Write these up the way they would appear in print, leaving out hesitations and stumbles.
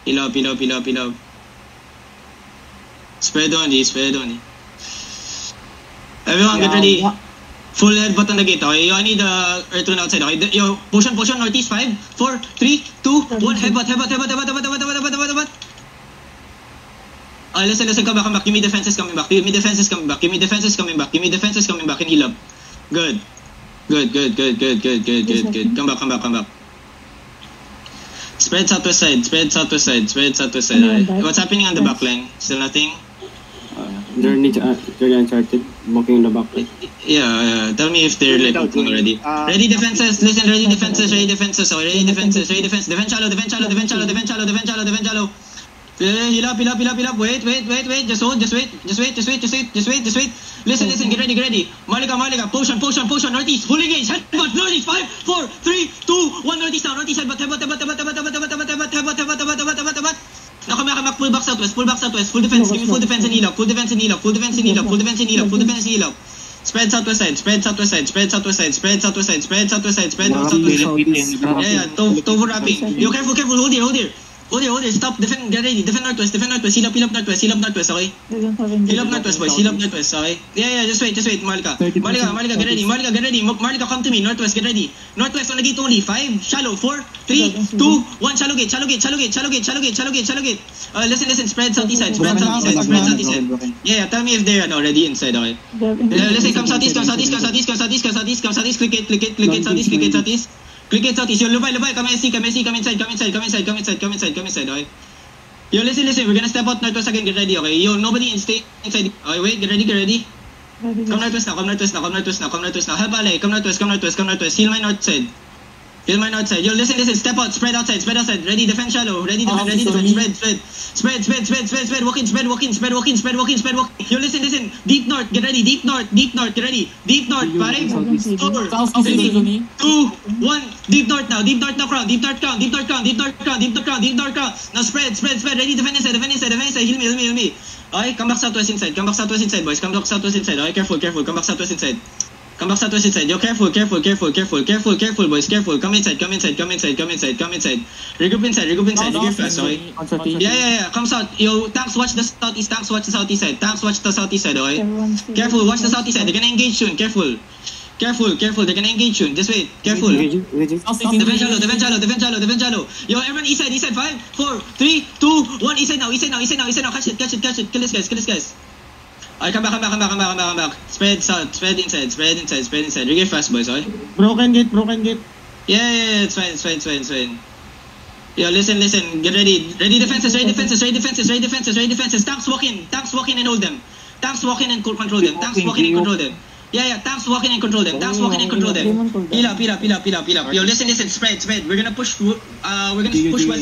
Heal up. Spread only. Everyone get ready. Full headbutt on the gate, okay? I need the Earthbound outside, okay? Yo, potion, northeast, 5, 4, 3, 2, 1, headbutt. Listen, come back. Give me defenses coming back, and heal up. Good. Come back. Spread southwest side. What's happening on the back line? Still nothing? Journey Uncharted, walking the back line. Yeah. Tell me if they're like already. Ready defenses. Listen, ready defenses. Defense shallow. Heal up. Wait. Just wait. Listen. Get ready. Malika. Potion. Northeast. Full engage. Headbutt. Northeast. 5, 4, 3, 2, 1. Northeast now. Northeast. Headbutt. Now come back. Pull back southwest. Full defense. Give me full defense and heal up. Spread southwest side. Spread southwest side. Yeah. Tovu wrapping. Yo, careful. Hold here. Stop. Defend northwest. Heal up northwest, okay? Heal up northwest, boys. Okay? Yeah. Just wait. Malika, get ready. Malika, come to me. Northwest, get ready. Northwest on the gate only. 5, shallow. 4, 3, 2, 1. Shallow gate. Listen. Spread southeast side. Yeah. Tell me if they're already inside, okay? Listen, come southeast. Click it, southeast. Click it southeast. Yo, Lubay, come inside, okay? Yo, listen, we're gonna step out northwest again, get ready, okay? Yo, nobody stay inside. Okay, wait, get ready. Come northwest now. Help Ale, come northwest. Heal my north side. Yo, listen, step out, spread outside. Ready, defend shallow. Ready, defend. Spread. Walk in. Yo, listen. Deep north, get ready. Deep north, get ready. Deep north, 5, 4, 3, 2, 1. Deep north now, crown. Now spread. Ready, defend inside. Heal me. Okay, come back southwest inside, boys. Come back southwest inside. Okay, careful. Come back southwest inside. Yo, careful, boys. Careful. Come inside. Regroup inside. Regroup fast, okay? Yeah. Come south. Yo, tanks watch the southeast side. Okay? Careful, watch the southeast side. They're gonna engage soon. Careful. They're gonna engage soon. Just wait. Careful. Defend shallow. Yo, everyone east side. 5, 4, 3, 2, 1. East side now. Catch it. Kill this guys. Alright, come back. Spread south. Spread inside. Regroup fast, boys, okay? Broken gate. Yeah, it's fine. Yo, listen. Get ready. Ready defenses. Tanks walk in and hold them. Tanks walk in and control them. Yeah, tanks walk in and control them. Heal up. Yo, listen. Spread. We're gonna push west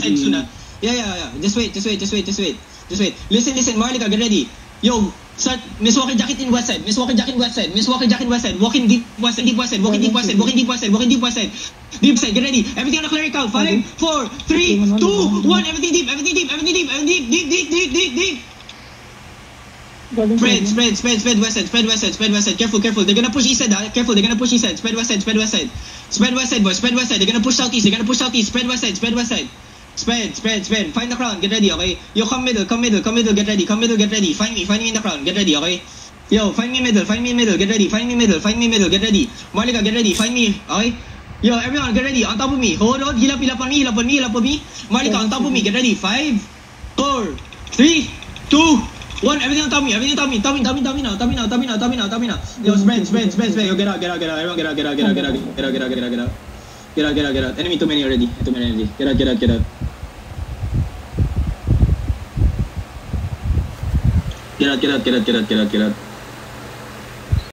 side soon. Yeah. Just wait. Listen. Marlika, get ready. Yo, start Miss Walking Jacket in west side. Walking deep west side. Deep side, get ready. Everything on the clerical. 5, 4, 3, 2, 1. Everything deep. Spread west side. Careful. They're gonna push east side. Spread west side, boys. Spread west side. They're gonna push southeast. Spread west side. Spread. Find the crown. Get ready, okay? Yo, come middle. Get ready. Find me in the crown. Get ready, okay? Yo, find me middle. Get ready. Get ready. Malika, get ready. Find me, okay? Yo, everyone, get ready. On top of me. Hold on. Heal up on me. Malika, on top of me. Get ready. 5, 4, 3, 2, 1. Everything on top of me. Top me now. Yo, spread. Yo, get out. Everyone, get out. Enemy too many already. Get out. Get out.